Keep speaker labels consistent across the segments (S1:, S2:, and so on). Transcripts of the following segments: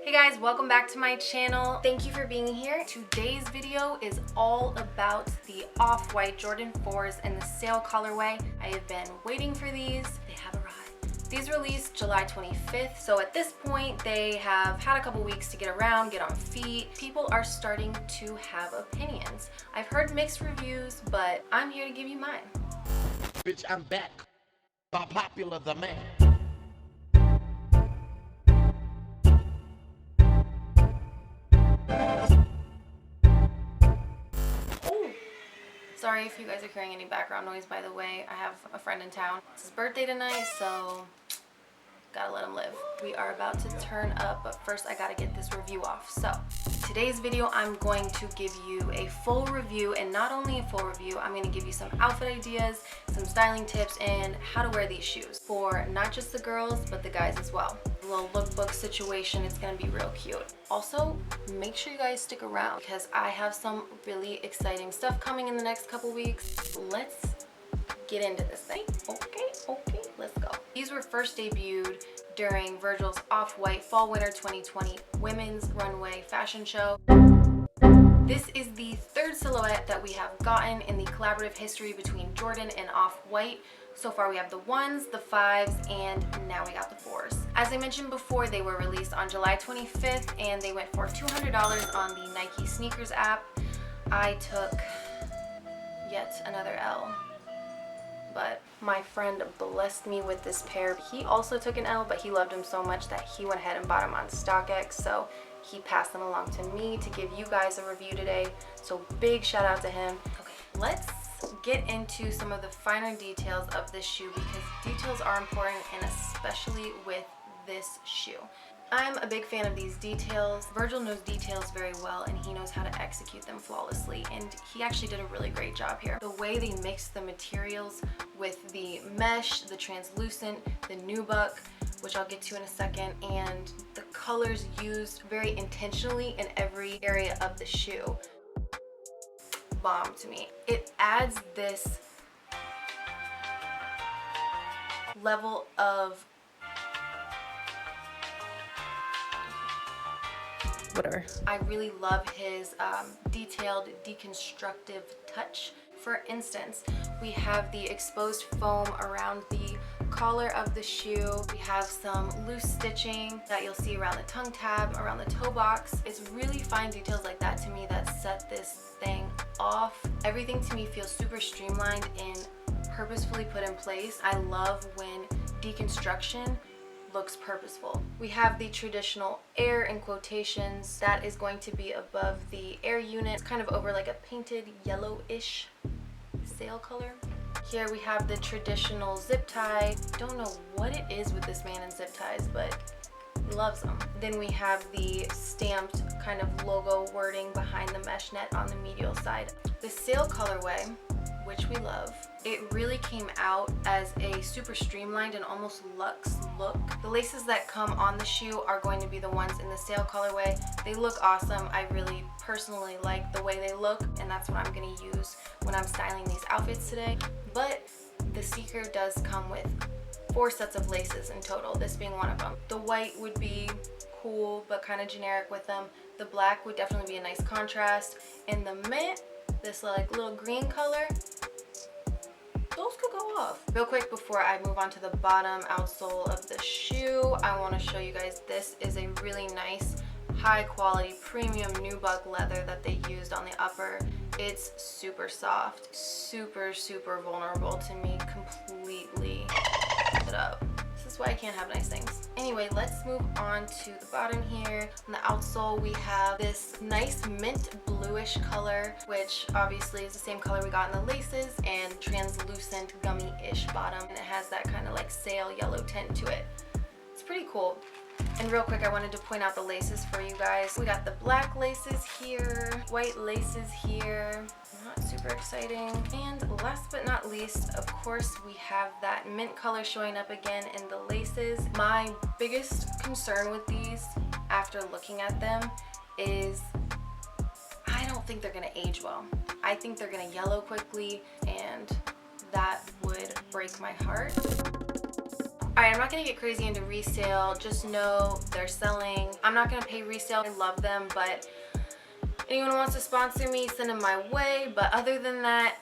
S1: Hey guys, welcome back to my channel. Thank you for being here. Today's video is all about the off-white Jordan 4s in the sale colorway. I have been waiting for these. They have arrived. These released July 25th, so at this point they have had a couple weeks to get around, get on feet. People are starting to have opinions. I've heard mixed reviews, but I'm here to give you mine.
S2: Bitch, I'm back. By popular demand.
S1: Sorry if you guys are hearing any background noise, by the way. I have a friend in town. It's his birthday tonight, so gotta let him live. We are about to turn up, but first I gotta get this review off. So today's video, I'm going to give you a full review, and not only a full review, I'm gonna give you some outfit ideas, some styling tips, and how to wear these shoes for not just the girls, but the guys as well. A little lookbook situation, it's gonna be real cute. Also, make sure you guys stick around because I have some really exciting stuff coming in the next couple weeks. Let's get into this thing. Okay, let's go. These were first debuted during Virgil's Off-White Fall-Winter 2020 Women's Runway Fashion Show. This is the third silhouette that we have gotten in the collaborative history between Jordan and Off-White. So far we have the 1s, the 5s, and now we got the 4s. As I mentioned before, they were released on July 25th and they went for $200 on the Nike sneakers app. I took yet another L, but my friend blessed me with this pair. He also took an L, but he loved them so much that he went ahead and bought them on StockX, so he passed them along to me to give you guys a review today. So big shout out to him. Okay, let's get into some of the finer details of this shoe because details are important, and especially with this shoe. I'm a big fan of these details. Virgil knows details very well and he knows how to execute them flawlessly, and he actually did a really great job here. The way they mixed the materials with the mesh, the translucent, the nubuck, which I'll get to in a second, and the colors used very intentionally in every area of the shoe. Bomb to me. It adds this level of whatever. I really love his detailed deconstructive touch. For instance, we have the exposed foam around the collar of the shoe. We have some loose stitching that you'll see around the tongue tab, around the toe box. It's really fine details like that to me that set this thing off. Everything to me feels super streamlined and purposefully put in place. I love when deconstruction looks purposeful. We have the traditional air in quotations that is going to be above the air unit. It's kind of over like a painted yellowish sail color. Here we have the traditional zip tie. Don't know what it is with this man in zip ties, but he loves them. Then we have the stamped kind of logo wording behind the mesh net on the medial side. The sail colorway, which we love, it really came out as a super streamlined and almost luxe look. The laces that come on the shoe are going to be the ones in the sail colorway. They look awesome. I really personally like the way they look, and that's what I'm going to use when I'm styling these outfits today. But the Seeker does come with 4 sets of laces in total, this being one of them. The white would be cool but kind of generic with them. The black would definitely be a nice contrast, and the mint, this like little green color, those could go off. Real quick before I move on to the bottom outsole of the shoe, I want to show you guys this is a really nice high quality premium nubuck leather that they used on the upper. It's super soft, super vulnerable to me, completely it up. This is why I can't have nice things. Anyway, let's move on to the bottom here. On the outsole, we have this nice mint bluish color, which obviously is the same color we got in the laces, and translucent gummy-ish bottom. And it has that kind of like sail yellow tint to it. It's pretty cool. And real quick, I wanted to point out the laces for you guys. We got the black laces here, white laces here. Not super exciting. And last but not least, of course, we have that mint color showing up again in the laces. My biggest concern with these, after looking at them, is I don't think they're gonna age well. I think they're gonna yellow quickly, and that would break my heart. Alright, I'm not gonna get crazy into resale. Just know they're selling. I'm not gonna pay resale. I love them, but anyone who wants to sponsor me, send them my way. But other than that,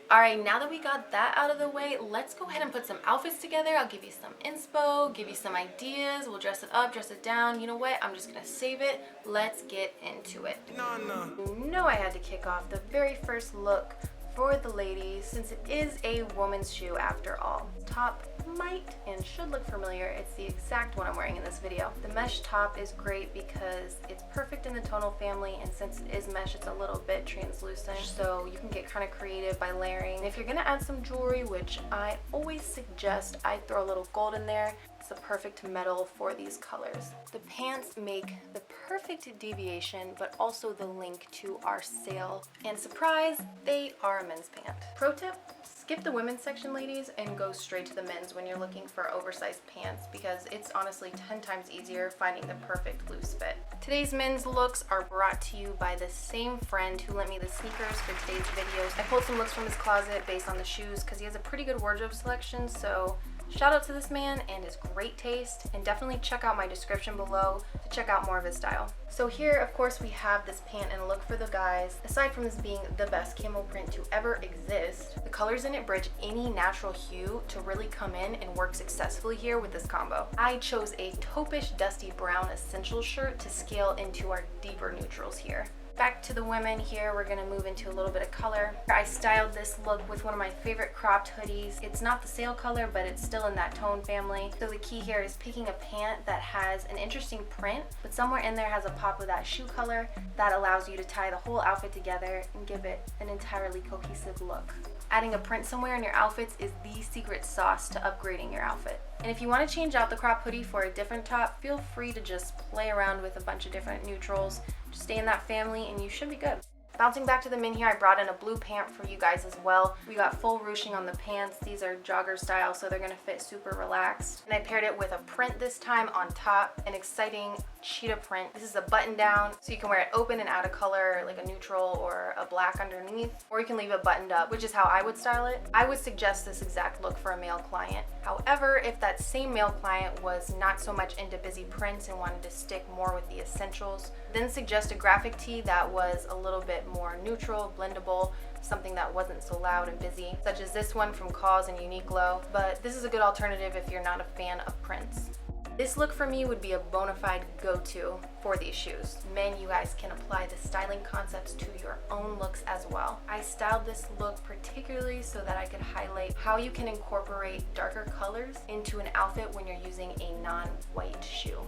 S1: alright, now that we got that out of the way, let's go ahead and put some outfits together. I'll give you some inspo, give you some ideas. We'll dress it up, dress it down. You know what? I'm just gonna save it. Let's get into it. You know I had to kick off the very first look for the ladies, since it is a woman's shoe after all. Top might and should look familiar. It's the exact one I'm wearing in this video. The mesh top is great because it's perfect in the tonal family, and since it is mesh, it's a little bit translucent, so you can get kind of creative by layering. And if you're gonna add some jewelry, which I always suggest, I throw a little gold in there. It's the perfect metal for these colors. The pants make the perfect deviation, but also the link to our sale. And surprise, they are a men's pant. Pro tip, skip the women's section, ladies, and go straight to the men's when you're looking for oversized pants, because it's honestly 10 times easier finding the perfect loose fit. Today's men's looks are brought to you by the same friend who lent me the sneakers for today's videos. I pulled some looks from his closet based on the shoes because he has a pretty good wardrobe selection, so shout out to this man and his great taste, and definitely check out my description below to check out more of his style. So here, of course, we have this pant and look for the guys. Aside from this being the best camo print to ever exist, the colors in it bridge any natural hue to really come in and work successfully here with this combo. I chose a taupish dusty brown essential shirt to scale into our deeper neutrals here. Back to the women here, we're gonna move into a little bit of color. I styled this look with one of my favorite cropped hoodies. It's not the sale color, but it's still in that tone family. So the key here is picking a pant that has an interesting print, but somewhere in there has a pop of that shoe color that allows you to tie the whole outfit together and give it an entirely cohesive look. Adding a print somewhere in your outfits is the secret sauce to upgrading your outfit. And if you want to change out the crop hoodie for a different top, feel free to just play around with a bunch of different neutrals. Just stay in that family and you should be good. Bouncing back to the men here, I brought in a blue pant for you guys as well. We got full ruching on the pants. These are jogger style, so they're gonna fit super relaxed. And I paired it with a print this time on top, an exciting cheetah print. This is a button down, so you can wear it open and add a color like a neutral or a black underneath, or you can leave it buttoned up, which is how I would style it. I would suggest this exact look for a male client. However, if that same male client was not so much into busy prints and wanted to stick more with the essentials, then suggest a graphic tee that was a little bit more neutral, blendable, something that wasn't so loud and busy, such as this one from Cause and Uniqlo. But this is a good alternative if you're not a fan of prints. This look for me would be a bona fide go-to for these shoes. Men, you guys can apply the styling concepts to your own looks as well. I styled this look particularly so that I could highlight how you can incorporate darker colors into an outfit when you're using a non-white shoe.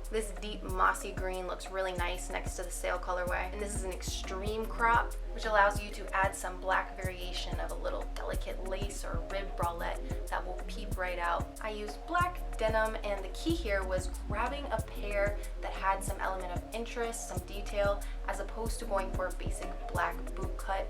S1: This deep mossy green looks really nice next to the sale colorway, and this is an extreme crop, which allows you to add some black variation of a little delicate lace or rib bralette that will peep right out. I used black denim, and the key here was grabbing a pair that had some element of interest, some detail, as opposed to going for a basic black boot cut.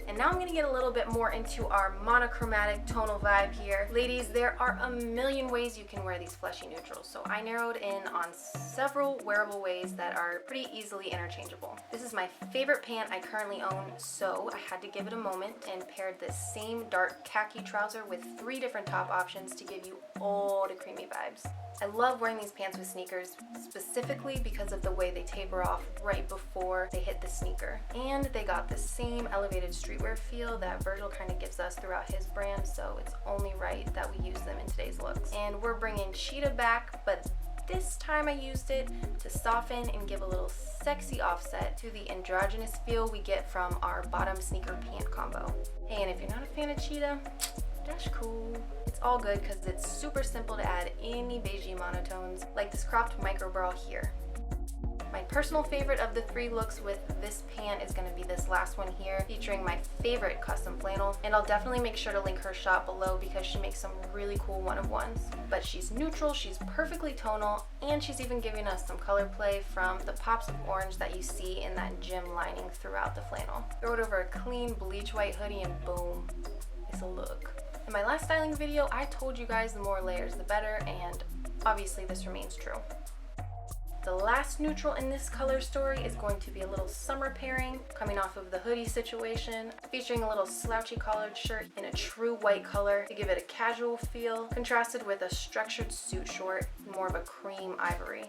S1: And now I'm gonna get a little bit more into our monochromatic tonal vibe here. Ladies, there are a million ways you can wear these fleshy neutrals, so I narrowed in on several wearable ways that are pretty easily interchangeable. This is my favorite pant I currently own, so I had to give it a moment and paired this same dark khaki trouser with 3 different top options to give you all the creamy vibes. I love wearing these pants with sneakers, specifically because of the way they taper off right before they hit the sneaker. And they got the same elevated streetwear feel that Virgil kind of gives us throughout his brand, so it's only right that we use them in today's looks. And we're bringing cheetah back, but this time I used it to soften and give a little sexy offset to the androgynous feel we get from our bottom sneaker pant combo. Hey, and if you're not a fan of cheetah, that's cool. It's all good because it's super simple to add any beigey monotones like this cropped micro bra here. My personal favorite of the 3 looks with this pant is going to be this last one here, featuring my favorite custom flannel, and I'll definitely make sure to link her shop below because she makes some really cool one-of-ones. But she's neutral, she's perfectly tonal, and she's even giving us some color play from the pops of orange that you see in that gym lining throughout the flannel. Throw it over a clean bleach white hoodie and boom, it's a look. In my last styling video, I told you guys the more layers the better, and obviously this remains true. The last neutral in this color story is going to be a little summer pairing coming off of the hoodie situation, featuring a little slouchy collared shirt in a true white color to give it a casual feel, contrasted with a structured suit short, more of a cream ivory.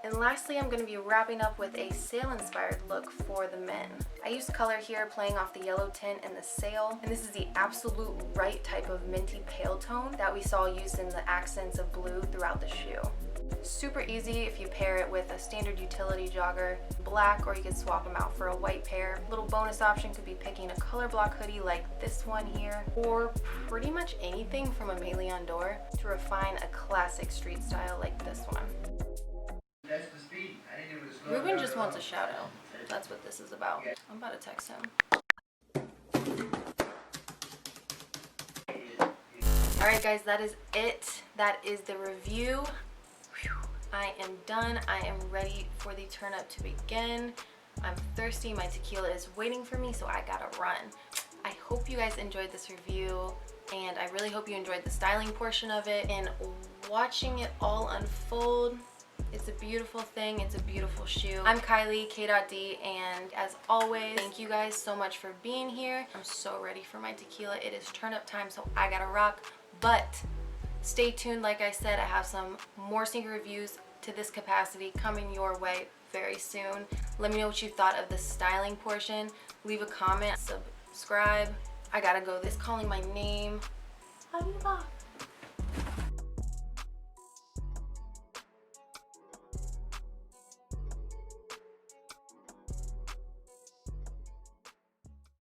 S1: And lastly, I'm going to be wrapping up with a sail-inspired look for the men. I used color here playing off the yellow tint and the sail, and this is the absolute right type of minty pale tone that we saw used in the accents of blue throughout the shoe. Super easy if you pair it with a standard utility jogger, black, or you could swap them out for a white pair. Little bonus option could be picking a color block hoodie like this one here, or pretty much anything from a Leon Dore to refine a classic street style like this one. Ruben just wants a shout out. That's what this is about. I'm about to text him. Alright guys, that is it. That is the review. Whew. I am done. I am ready for the turn up to begin. I'm thirsty. My tequila is waiting for me, so I gotta run. I hope you guys enjoyed this review, and I really hope you enjoyed the styling portion of it and watching it all unfold. It's a beautiful thing. It's a beautiful shoe. I'm Kylie, k.d, and as always, thank you guys so much for being here. I'm so ready for my tequila. It is turn up time, so I gotta rock. But stay tuned. Like I said, I have some more sneaker reviews to this capacity coming your way very soon. Let me know what you thought of the styling portion. Leave a comment, subscribe. I gotta go. This calling my name. Arriba.